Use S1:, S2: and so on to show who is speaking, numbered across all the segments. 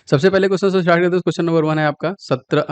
S1: सबसे पहले क्वेश्चन से स्टार्ट करते हैं। क्वेश्चन नंबर 1 है आपका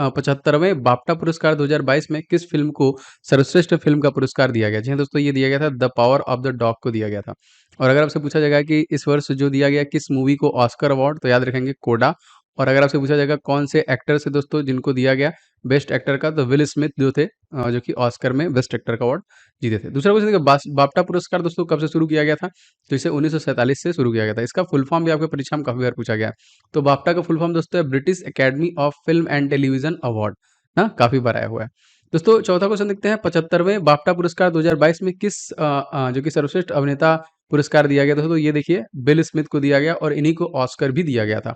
S1: 75वें बाफ्टा पुरस्कार 2022 में किस फ़िल्म को सर्वश्रेष्ठ फ़िल्म का पुरस्कार दिया गया? जी हाँ दोस्तों, ये दिया गया था the power of the dog को दिया गया था। और अगर आपसे पूछा जाएगा कि इस वर्ष जो दिया गया किस मूवी को ऑस्कर अवार्ड, तो याद रखेंगे कोडा। और अगर आपसे पूछा जाएगा कौन से एक्टर से दोस्तों जिनको दिया गया बेस्ट एक्टर का, तो विल स्मिथ जो थे जो कि ऑस्कर में बेस्ट एक्टर का अवार्ड जीते थे। दूसरा क्वेश्चन देखिए, बाफ्टा पुरस्कार दोस्तों कब से शुरू किया गया था? तो इसे 1947 से शुरू किया गया था। इसका फुल फॉर्म भी आपके परीक्षा में काफ़ी बार पूछा गया है। तो बाफ्टा का फुल फॉर्म दोस्तों है British academy of film and television award. हाँ, काफ़ी बार आया हुआ है। दोस्तों चौथा क्वेश्चन देखते हैं, 75वें बाफ्टा पुरस्कार 2022 में किस जो कि सर्वश्रेष्ठ अभिनेता पुरस्कार दिया गया था? तो ये देखिए बिल स्मिथ को दिया गया और इन्हीं को ऑस्कर भी दिया गया था।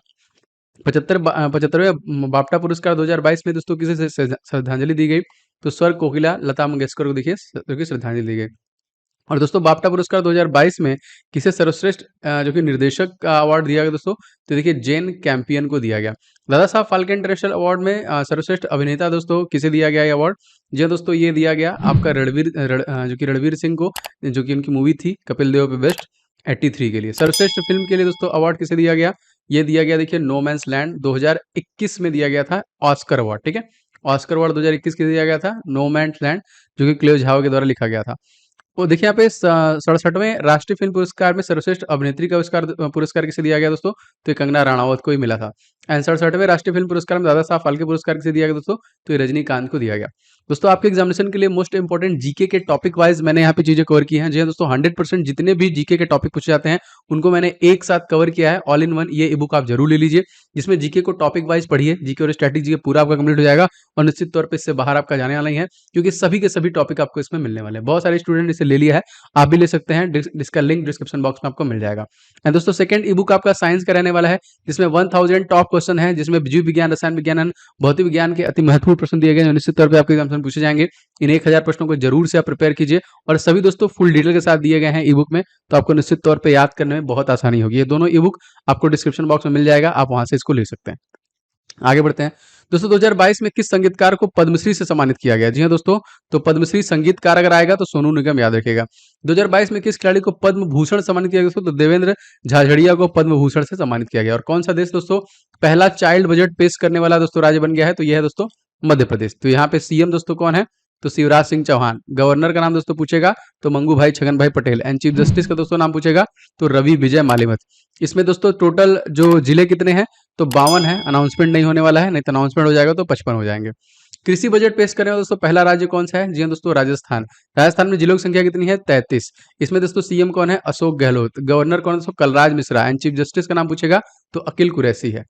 S1: 75वें बाफ्टा पुरस्कार 2022 में दोस्तों किसे श्रद्धांजलि दी गई? तो स्वर कोकिला लता मंगेशकर को देखिए जो कि श्रद्धांजलि दी गई। और दोस्तों बाफ्टा पुरस्कार 2022 में किसे सर्वश्रेष्ठ जो कि निर्देशक का अवार्ड दिया गया दोस्तों? तो देखिए जेन कैंपियन को दिया गया। दादा साहब फाल्के इंटरनेशनल अवार्ड में सर्वश्रेष्ठ अभिनेता दोस्तों किसे दिया गया ये अवार्ड? जी हाँ दोस्तों, ये दिया गया आपका जो कि रणवीर सिंह को, जो कि उनकी मूवी थी कपिल देव पे बेस्ट 83 के लिए। सर्वश्रेष्ठ फिल्म के लिए दोस्तों अवार्ड किसे दिया गया? ये दिया गया देखिए नो मैंस लैंड 2021 में दिया गया था ऑस्कर अवार्ड, ठीक है। ऑस्कर अवार्ड 2021 किसे दिया गया था? नो मैंस लैंड, जो कि क्लेव झाओ के द्वारा लिखा गया था। वो देखिए यहाँ पे 67वें राष्ट्रीय फिल्म पुरस्कार में सर्वश्रेष्ठ अभिनेत्री का पुरस्कार किसे दिया गया दोस्तों? तो ये कंगना रनावत को ही मिला था। एंड 67वें राष्ट्रीय फिल्म पुरस्कार में दादा साहब फाल्के पुरस्कार किसे दिया गया दोस्तों? तो ये रजनीकांत को दिया गया। दोस्तों आपके एग्जामिनेशन के लिए मोस्ट इंपॉर्टेंट जीके के टॉपिक वाइज मैंने यहाँ पे चीजें कवर की हैं। जी हाँ दोस्तों, 100% जितने भी जीके के टॉपिक पूछे जाते हैं उनको मैंने एक साथ कवर किया है, ऑल इन वन। ये ई बुक आप जरूर ले लीजिए, जिसमें जीके को टॉपिक वाइज पढ़िए, जीके और स्ट्रैटेजी पूरा आपका कंप्लीट हो जाएगा और निश्चित तौर पर इससे बाहर आपका जाने वाला ही है, क्योंकि सभी के सभी टॉपिक आपको इसमें मिलने वाले हैं। बहुत सारे स्टूडेंट इसे ले लिया है, आप भी ले सकते हैं, इसका लिंक डिस्क्रिप्शन बॉक्स में आपको मिल जाएगा। एंड दोस्तों सेकंड ई बुक आपका साइंस का रहने वाला है, जिसमें 1000 टॉप क्वेश्चन है, जिसमें जीव विज्ञान, रसायन विज्ञान एंड भौतिक विज्ञान के अति महत्वपूर्ण प्रश्न दिए गए हैं, निश्चित तौर पर आपके एग्जाम में पूछे जाएंगे। इन 1000 प्रश्नों को जरूर से आप प्रिपेयर कीजिए और सभी दोस्तों फुल डिटेल के साथ दिए गए हैं ई बुक में, तो आपको निश्चित तौर पर याद करने में बहुत आसानी होगी। ये दोनों ई बुक आपको डिस्क्रिप्शन बॉक्स में मिल जाएगा, आप वहां से इसको ले सकते हैं। आगे बढ़ते हैं दोस्तों, 2022 में किस संगीतकार को पद्मश्री से सम्मानित किया गया? जी हाँ दोस्तों, तो पद्मश्री संगीतकार अगर आएगा तो सोनू निगम याद रखेगा। 2022 में किस खिलाड़ी को पद्म भूषण सम्मानित किया गया दोस्तों? तो देवेंद्र झाझड़िया को पद्म भूषण से सम्मानित किया गया। और कौन सा देश दोस्तों पहला चाइल्ड बजट पेश करने वाला दोस्तों राज्य बन गया है? तो यह है दोस्तों मध्य प्रदेश। तो यहाँ पे सीएम दोस्तों कौन है? तो शिवराज सिंह चौहान। गवर्नर का नाम दोस्तों पूछेगा तो मंगू भाई छगन भाई पटेल। एंड चीफ जस्टिस का दोस्तों नाम पूछेगा तो रवि विजय मालिवत। इसमें दोस्तों टोटल जो जिले कितने हैं? तो 52 है। अनाउंसमेंट नहीं होने वाला है, नहीं तो अनाउंसमेंट हो जाएगा तो 55 हो जाएंगे। कृषि बजट पेश करने वाला दोस्तों पहला राज्य कौन सा है? जी हाँ दोस्तों, राजस्थान। राजस्थान में जिलों की संख्या कितनी है? 33। इसमें दोस्तों सीएम कौन है? अशोक गहलोत। गवर्नर कौन है दोस्तों? Kalraj Mishra. And chief justice का नाम पूछेगा तो अकिल कुरैशी है।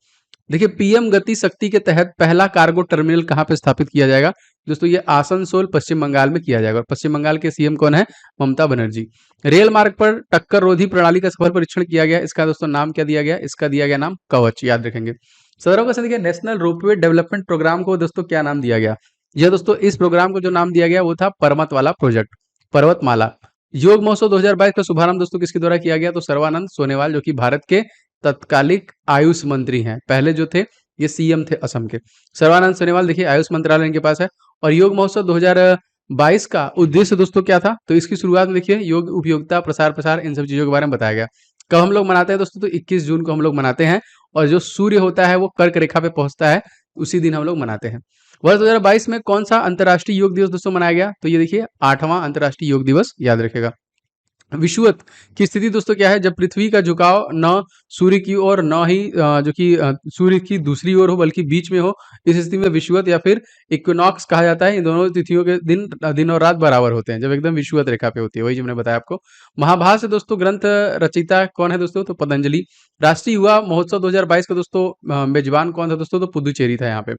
S1: देखिए पीएम गति शक्ति के तहत पहला कार्गो टर्मिनल कहाँ पे स्थापित किया जाएगा? दोस्तों ये आसनसोल पश्चिम बंगाल में किया जाएगा। और पश्चिम बंगाल के सीएम कौन है? ममता बनर्जी। रेल मार्ग पर टक्कर रोधी प्रणाली का सफल परीक्षण किया गया, इसका दोस्तों नाम क्या दिया गया? इसका दिया गया नाम कवच, याद रखेंगे। 17वां क्वेश्चन देखिए, नेशनल रोपवे डेवलपमेंट प्रोग्राम को दोस्तों क्या नाम दिया गया? यह दोस्तों इस प्रोग्राम को जो नाम दिया गया वो था पर्वत वाला प्रोजेक्ट, पर्वतमाला। योग महोत्सव 2022 का शुभारंभ दोस्तों किसके द्वारा किया गया? तो सर्बानंद सोनोवाल, जो कि भारत के तत्कालिक आयुष मंत्री हैं। पहले जो थे ये सीएम थे असम के। सर्बानंद सोनोवाल देखिए आयुष मंत्रालय इनके पास है। और योग महोत्सव 2022 का उद्देश्य दोस्तों क्या था? तो इसकी शुरुआत में देखिए योग उपयोगिता प्रसार इन सब चीजों के बारे में बताया गया। कब हम लोग मनाते हैं दोस्तों? तो 21 जून को हम लोग मनाते हैं। और जो सूर्य होता है वो कर्क रेखा पे पहुंचता है, उसी दिन हम लोग मनाते हैं। वर्ष 2022 में कौन सा अंतर्राष्ट्रीय योग दिवस दोस्तों मनाया गया? तो ये देखिए 8वां अंतर्राष्ट्रीय योग दिवस, याद रखेगा। विषुवत की स्थिति दोस्तों क्या है? जब पृथ्वी का झुकाव न सूर्य की ओर न ही जो कि सूर्य की दूसरी ओर हो बल्कि बीच में हो, इस स्थिति में विषुवत या फिर इक्विनॉक्स कहा जाता है। इन दोनों तिथियों के दिन और रात बराबर होते हैं, जब एकदम विषुवत रेखा पे होती है, वही जो मैंने बताया आपको। महाभारत दोस्तों ग्रंथ रचयिता कौन है दोस्तों? तो पतंजलि। राष्ट्रीय युवा महोत्सव 2022 का दोस्तों मेजबान कौन था दोस्तों? तो पुदुचेरी था यहाँ पे।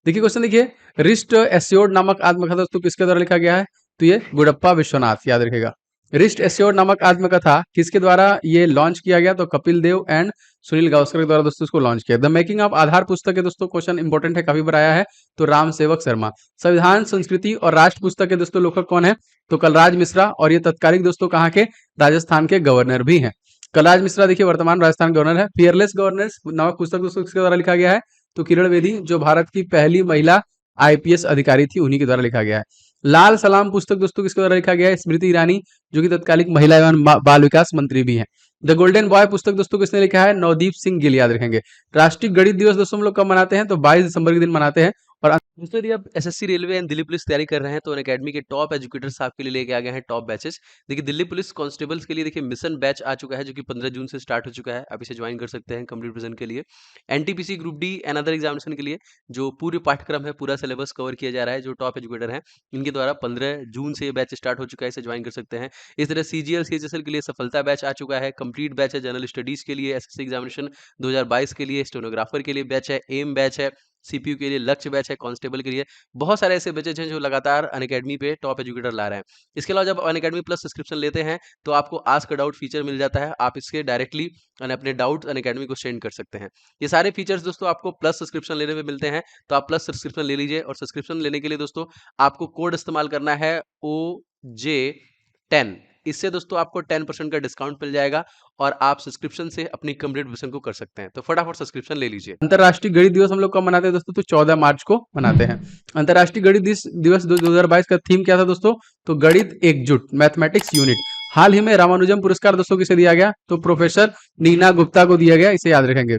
S1: देखिए क्वेश्चन देखिए, रिस्ट एस्योर्ड नामक आत्मकथा दोस्तों किसके द्वारा लिखा गया है? तो ये गुडप्पा विश्वनाथ, याद रखेगा। रिस्ट एस्योर्ड नामक आत्मकथा किसके द्वारा ये लॉन्च किया गया? तो कपिल देव एंड सुनील गावस्कर के द्वारा दोस्तों इसको लॉन्च किया। द मेकिंग ऑफ आधार पुस्तक है दोस्तों, क्वेश्चन इंपॉर्टेंट है, काफी बार आया है, तो राम सेवक शर्मा। संविधान संस्कृति और राष्ट्र पुस्तक के दोस्तों लेखक कौन है? तो कलराज मिश्रा। और ये तत्कालिक दोस्तों कहाँ के? राजस्थान के गवर्नर भी हैं। कलराज मिश्रा देखिए वर्तमान राजस्थान गवर्नर है। फियरलेस गवर्नेंस नामक पुस्तक दोस्तों किसके द्वारा लिखा गया है? तो किरण बेदी, जो भारत की पहली महिला आईपीएस अधिकारी थी, उन्हीं के द्वारा लिखा गया है। लाल सलाम पुस्तक दोस्तों किसके द्वारा लिखा गया है? स्मृति ईरानी, जो कि तत्कालिक महिला एवं बाल विकास मंत्री भी हैं। द गोल्डन बॉय पुस्तक दोस्तों किसने लिखा है? नवदीप सिंह गिल, याद रखेंगे। राष्ट्रीय गणित दिवस दोस्तों हम लोग कब मनाते हैं? तो 22 दिसंबर के दिन मनाते हैं। और
S2: दोस्तों यदि आप SSC railway and Delhi police तैयारी कर रहे हैं तो अनअकैडमी के टॉप एजुकेटर्स आपके लिए लेके आ गए हैं टॉप बैचेस। देखिए दिल्ली पुलिस कांस्टेबल्स के लिए देखिए मिशन बैच आ चुका है जो कि 15 जून से स्टार्ट हो चुका है। आप इसे ज्वाइन कर सकते हैं कंप्लीट विजन के लिए। NTPC group D and other examination के लिए जो पूरे पाठ्यक्रम है, पूरा सिलेबस कवर किया जा रहा है, जो टॉप एजुकेटर हैं इनके द्वारा 15 जून से ये बैच स्टार्ट हो चुका है, इसे ज्वाइन कर सकते हैं। इस तरह सीजीएल सीएचएसएल के लिए सफलता बैच आ चुका है, कंप्लीट बैच है जनरल स्टडीज के लिए, एसएससी एग्जामिनेशन 2022 के लिए स्टेनोग्राफर के लिए बैच है, एम बैच है, सीपीयू के लिए लक्ष्य बैच है, कांस्टेबल के लिए। बहुत सारे ऐसे बैचेज हैं जो लगातार अनअकैडमी पे टॉप एजुकेटर ला रहे हैं। इसके अलावा जब अनअकैडमी प्लस सब्सक्रिप्शन लेते हैं तो आपको आस्क अ डाउट फीचर मिल जाता है। आप इसके डायरेक्टली अपने डाउट अनअकैडमी को सेंड कर सकते हैं। ये सारे फीचर्स दोस्तों आपको प्लस सब्सक्रिप्शन लेने में मिलते हैं, तो आप प्लस सब्सक्रिप्शन ले लीजिए। और सब्सक्रिप्शन लेने के लिए दोस्तों आपको कोड इस्तेमाल करना है OJ10। इससे दोस्तों आपको 10% का डिस्काउंट मिल जाएगा और आप सब्सक्रिप्शन से अपनी कंप्लीट विजन को कर सकते हैं। तो फटाफट सब्सक्रिप्शन ले लीजिए।
S1: अंतर्राष्ट्रीय गणित दिवस हम लोग कब मनाते हैं दोस्तों? तो 14 मार्च को मनाते हैं। अंतर्राष्ट्रीय गणित दिवस 2022 का थीम क्या था दोस्तों? तो गणित एकजुट, मैथमेटिक्स यूनिट। हाल ही में रामानुजम पुरस्कार दोस्तों किसे दिया गया? तो प्रोफेसर नीना गुप्ता को दिया गया, इसे याद रखेंगे।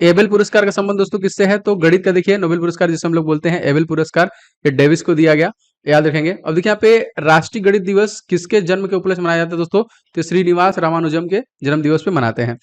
S1: एबेल पुरस्कार का संबंध दोस्तों किससे है? तो गणित का देखिए नोबेल पुरस्कार जिसे हम लोग बोलते हैं एबेल पुरस्कार, ये डेविस को दिया गया, याद रखेंगे। अब देखिए यहाँ पे राष्ट्रीय गणित दिवस किसके जन्म के उपलक्ष्य मनाया जाता है दोस्तों? तो श्रीनिवास रामानुजम के जन्म दिवस पे मनाते हैं।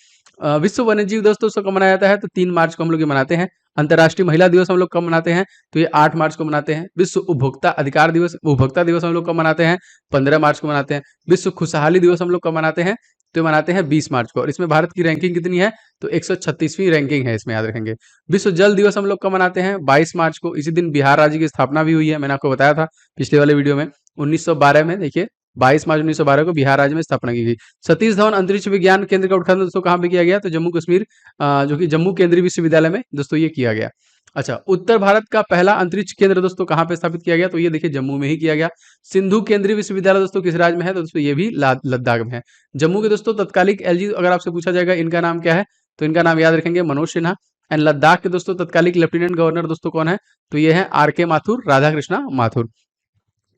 S1: विश्व वन्यजीव दिवस दोस्तों कब मनाया जाता है? तो 3 मार्च को हम लोग ये मनाते हैं। अंतर्राष्ट्रीय महिला दिवस हम लोग कब मनाते हैं? तो ये 8 मार्च को मनाते हैं। विश्व उपभोक्ता अधिकार दिवस, उपभोक्ता दिवस हम लोग कब मनाते हैं? 15 मार्च को मनाते हैं। विश्व खुशहाली दिवस हम लोग कब मनाते हैं? तो मनाते हैं 20 मार्च को। और इसमें भारत की रैंकिंग कितनी है? तो 136वीं रैंकिंग है, इसमें याद रखेंगे। विश्व जल दिवस हम लोग कब मनाते हैं? 22 मार्च को। इसी दिन बिहार राज्य की स्थापना भी हुई है, मैंने आपको बताया था पिछले वाले वीडियो में। 1912 में देखिए 22 मार्च 1912 को बिहार राज्य में स्थापना की गई। सतीश धवन अंतरिक्ष विज्ञान केंद्र का उद्घाटन दोस्तों कहाँ पे किया गया? तो जम्मू कश्मीर, जो कि जम्मू केंद्रीय विश्वविद्यालय में दोस्तों ये किया गया। अच्छा, उत्तर भारत का पहला अंतरिक्ष केंद्र दोस्तों कहाँ पे स्थापित किया गया? तो ये देखिए जम्मू में ही किया गया। सिंधु केंद्रीय विश्वविद्यालय दोस्तों किस राज्य में है? तो दोस्तों ये भी लद्दाख में है। जम्मू के दोस्तों तत्कालिक एलजी अगर आपसे पूछा जाएगा इनका नाम क्या है? तो इनका नाम याद रखेंगे मनोज सिन्हा। एंड लद्दाख के दोस्तों तत्कालिक लेफ्टिनेंट गवर्नर दोस्तों कौन है? तो ये है आर के माथुर, राधा कृष्णा माथुर।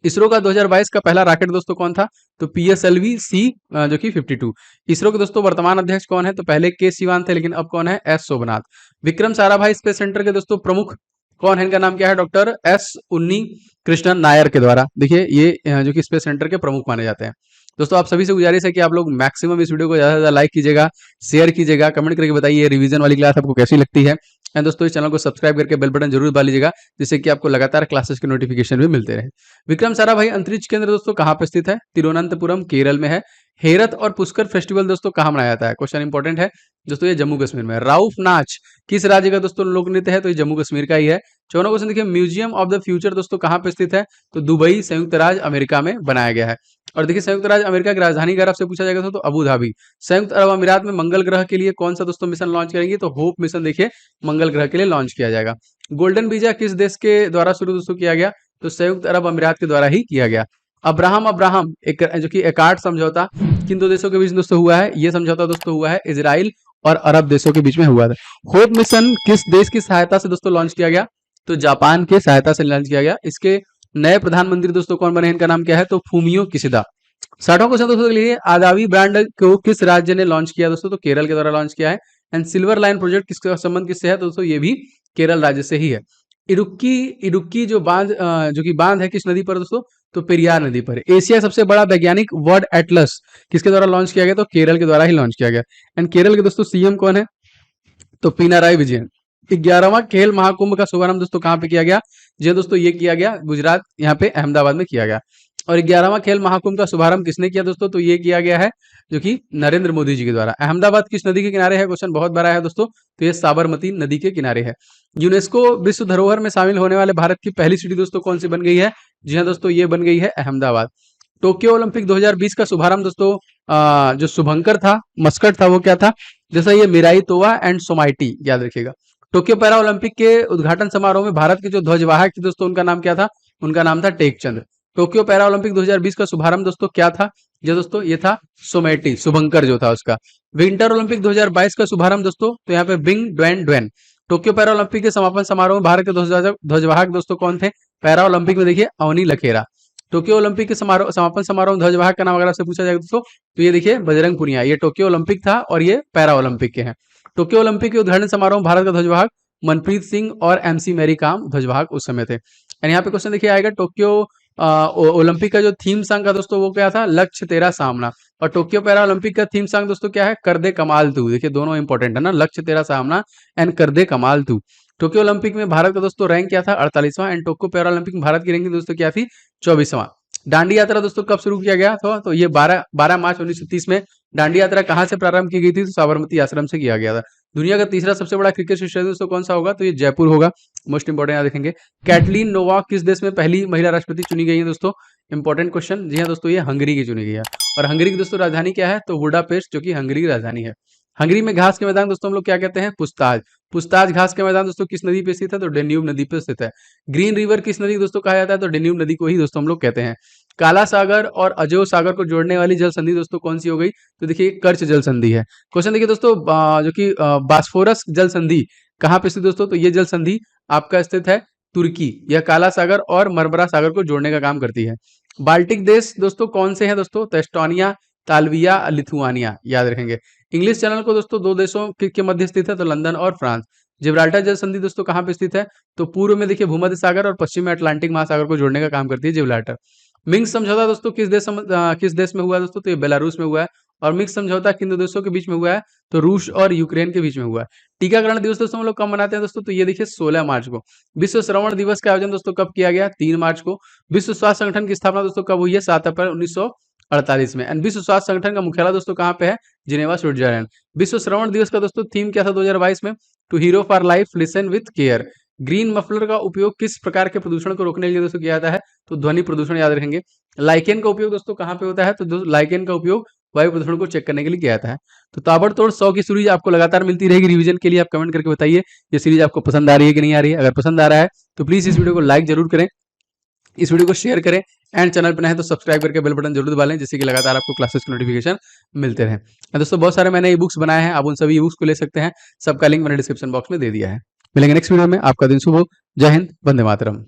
S1: इसरो का 2022 का पहला रॉकेट दोस्तों कौन था? तो PSLV C, जो कि 52। इसरो के दोस्तों वर्तमान अध्यक्ष कौन है? तो पहले के सिवान थे, लेकिन अब कौन है? S Shobhnath. Vikram Sarabhai space centre के दोस्तों प्रमुख कौन है? इनका नाम क्या है? डॉक्टर S उन्नी कृष्णन नायर के द्वारा देखिए ये जो कि स्पेस सेंटर के प्रमुख माने जाते हैं। दोस्तों आप सभी से गुजारिश है कि आप लोग मैक्सिमम इस वीडियो को ज्यादा से ज्यादा लाइक कीजिएगा, शेयर कीजिएगा, कमेंट करके बताइए रिवीजन वाली क्लास आपको कैसी लगती है। एंड दोस्तों इस चैनल को सब्सक्राइब करके बेल बटन जरूर दबा लीजिएगा, जिससे कि आपको लगातार क्लासेस के नोटिफिकेशन भी मिलते रहे। विक्रम साराभाई अंतरिक्ष केंद्र दोस्तों कहाँ पे स्थित है? तिरुवनंतपुरम केरल में है। हेरत और पुष्कर फेस्टिवल दोस्तों कहाँ मनाया जाता है? क्वेश्चन इंपॉर्टेंट है दोस्तों, ये जम्मू कश्मीर में। राउफ नाच किस राज्य का दोस्तों लोक नृत्य है? तो ये जम्मू कश्मीर का ही है। 14 क्वेश्चन देखिए, म्यूजियम ऑफ द फ्यूचर दोस्तों कहाँ पे स्थित है? तो दुबई संयुक्त राज्य अमेरिका में बनाया गया है। और देखिए संयुक्त राज्य अमेरिका की राजधानी अगर आपसे पूछा जाएगा तो अबू धाबी। संयुक्त अरब अमीरात में मंगल ग्रह के लिए कौन सा दोस्तों मिशन लॉन्च करेंगे? तो होप मिशन देखिए मंगल ग्रह के लिए लॉन्च किया जाएगा। गोल्डन वीजा किस देश के द्वारा शुरू दोस्तों किया गया? तो संयुक्त अरब अमीरात के द्वारा ही किया गया। अब्राहम अब्राहम एक जो कि एकार्ड समझौता किन दो देशों के बीच दोस्तों हुआ है? ये समझौता दोस्तों हुआ है इजराइल और अरब देशों के बीच में हुआ था। होप मिशन किस देश की सहायता से दोस्तों लॉन्च किया गया? तो जापान के सहायता से लॉन्च किया गया। इसके नए प्रधानमंत्री दोस्तों कौन बने? इनका नाम क्या है? तो फूमियो किशिदा। 60वां क्वेश्चन दोस्तों के लिए, आदावी ब्रांड को किस राज्य ने लॉन्च किया दोस्तों? तो केरल के द्वारा लॉन्च किया है। एंड सिल्वर लाइन प्रोजेक्ट किसका संबंध किससे है? दोस्तों ये भी केरल राज्य से ही है। इडुक्की इडुक्की जो बांध जो कि बांध है किस नदी पर दोस्तों? तो पेरियार नदी पर। एशिया सबसे बड़ा वैज्ञानिक वर्ड एटलस किसके द्वारा लॉन्च किया गया? तो केरल के द्वारा ही लॉन्च किया गया। एंड केरल के दोस्तों सीएम कौन है? तो पिनाराई विजयन। 11वां खेल महाकुंभ का शुभारंभ दोस्तों कहाँ पे किया गया? जी दोस्तों ये किया गया गुजरात, यहाँ पे अहमदाबाद में किया गया। और 11वां खेल महाकुंभ का शुभारंभ किसने किया दोस्तों? तो ये किया गया है जो कि नरेंद्र मोदी जी के द्वारा। अहमदाबाद किस नदी के किनारे है? क्वेश्चन बहुत बड़ा है दोस्तों, तो ये साबरमती नदी के किनारे है। यूनेस्को विश्व धरोहर में शामिल होने वाले भारत की पहली सिटी दोस्तों कौन सी बन गई है? जी हाँ दोस्तों ये बन गई है अहमदाबाद। टोक्यो ओलंपिक 2020 का शुभारंभ दोस्तों जो शुभंकर था, मस्कट था, वो क्या था? जैसा ये मिराई तोवा एंड सोमाइटी, याद रखिएगा। टोक्यो पैरा ओलंपिक के उद्घाटन समारोह में भारत के जो ध्वजवाहक थे दोस्तों उनका नाम क्या था? उनका नाम था टेकचंद। टोक्यो पैरा ओलंपिक 2020 का शुभारंभ दोस्तों क्या था? जो दोस्तों ये था सोमेटी, शुभंकर जो था उसका। विंटर ओलंपिक 2022 का शुभारंभ दोस्तों, तो यहाँ पे Bing Dwen Dwen. Tokyo Paralympic के समापन समारोह में भारत के ध्वजवाहक दोस्तों कौन थे? पैरा ओलंपिक में देखिए अवनी लखेरा। टोक्यो ओलंपिक के समापन समारोह में ध्वजवाहक का नाम अगर आपसे पूछा जाएगा दोस्तों, तो ये देखिए बजरंग पुनिया, ये टोक्यो ओलंपिक था और ये पैरा ओलंपिक के हैं। टोक्यो ओलंपिक के उद्घाटन समारोह में भारत का ध्वजवाहक मनप्रीत सिंह और एमसी मैरी कॉम ध्वजवाहक उस समय थे। एंड यहाँ पे क्वेश्चन देखिए आएगा, टोक्यो ओलंपिक का जो थीम सॉन्ग का दोस्तों वो क्या था, लक्ष्य तेरा सामना। और टोक्यो पैरा ओलंपिक का थीम सॉन्ग दोस्तों क्या है, कर दे कमाल तू। देखिए दोनों इंपॉर्टेंट है ना, लक्ष्य तेरा सामना एंड कर दे कमाल तू। टोक्यो ओलंपिक में भारत का दोस्तों रैंक क्या था, 48वां। एंड टोक्यो पैरा ओलंपिक में भारत की रैंकिंग दोस्तों क्या थी, 24वां। डांडी यात्रा दोस्तों कब शुरू किया गया था, तो ये 12 मार्च 1930 में डांडी यात्रा कहाँ से प्रारंभ की गई थी, तो साबरमती आश्रम से किया गया था। दुनिया का तीसरा सबसे बड़ा क्रिकेट स्टेडियम दोस्तों कौन सा होगा, तो ये जयपुर होगा। मोस्ट इंपोर्टेंट याद रखेंगे। कैटलीन नोवाक किस देश में पहली महिला राष्ट्रपति चुनी गई है दोस्तों, इंपॉर्टेंट क्वेश्चन। जी हाँ दोस्तों, ये हंगरी की चुनी गई है। और हंगरी की दोस्तों राजधानी क्या है, तो बुडापेस्ट, जो कि हंगरी की राजधानी है। हंगरी में घास के मैदान दोस्तों हम लोग क्या कहते हैं, पुस्ताज। पुस्ताज घास के मैदान दोस्तों किस नदी पे स्थित है, तो डेन्यूब नदी पे स्थित है। ग्रीन रिवर किस नदी दोस्तों कहा जाता है, तो डेन्यूब नदी को ही दोस्तों हम लोग कहते हैं। काला सागर और अजय सागर को जोड़ने वाली जल संधि दोस्तों कौन सी हो गई, तो देखिए कर्च जल संधि है। क्वेश्चन देखिए दोस्तों, जो कि बास्फोरस जल संधि कहाँ पे स्थित दोस्तों, तो ये जल संधि आपका स्थित है तुर्की। यह काला सागर और मरमरा सागर को जोड़ने का काम करती है। बाल्टिक देश दोस्तों कौन से हैं दोस्तों, तो एस्टोनिया, ताल्विया, लिथुआनिया, याद रखेंगे। इंग्लिश चैनल को दोस्तों दो देशों के मध्य स्थित है, तो लंदन और फ्रांस। जिब्राल्टर जल संधि दोस्तों कहाँ पे स्थित है, तो पूर्व में देखिए भूमध्य सागर और पश्चिम में अटलांटिक महासागर को जोड़ने का काम करती है जिब्राल्टर। मिंक समझौता दोस्तों किस देश में हुआ है दोस्तों, तो ये बेलारूस में हुआ है। और मिंक समझौता किन दो देशों के बीच में हुआ है, तो रूस और यूक्रेन के बीच में हुआ है। टीकाकरण दिवस दोस्तों हम लोग कब मनाते हैं दोस्तों, तो ये देखिए 16 मार्च को। विश्व श्रवण दिवस का आयोजन दोस्तों कब किया गया, 3 मार्च को। विश्व स्वास्थ्य संगठन की स्थापना दोस्तों कब हुई है, 7 अप्रैल 1948 में। एंड विश्व स्वास्थ्य संगठन का मुख्यालय दोस्तों कहाँ पे है, जिनेवा, स्विट्जरलैंड। विश्व श्रवण दिवस का दोस्तों थीम क्या था 2022 में, to hero for life listen with care. Green muffler का उपयोग किस प्रकार के प्रदूषण को रोकने के लिए दोस्तों किया जाता है, तो ध्वनि प्रदूषण, याद रखेंगे। लाइकेन का उपयोग दोस्तों कहाँ पे होता है, तो लाइकेन का उपयोग वायु प्रदूषण को चेक करने के लिए किया जाता है। तो ताबड़तोड़ 100 की सीरीज आपको लगातार मिलती रहेगी रिवीजन के लिए। आप कमेंट करके बताइए ये सीरीज आपको पसंद आ रही है कि नहीं आ रही है। अगर पसंद आ रहा है तो प्लीज इस वीडियो को लाइक जरूर करें, इस वीडियो को शेयर करें, एंड चैनल पर नए हैं तो सब्सक्राइब करके बेल बटन जरूर दबा लें, जिससे कि लगातार आपको क्लासेस के नोटिफिकेशन मिलते रहें। दोस्तों बहुत सारे मैंने ई बुक्स बनाए हैं, आप उन सभी ई बुक्स को ले सकते हैं। सबका लिंक मैंने डिस्क्रिप्शन बॉक्स में दे दिया है। मिलेंगे नेक्स्ट वीडियो में। आपका दिन शुभ हो। जय हिंद, वंदे मातरम।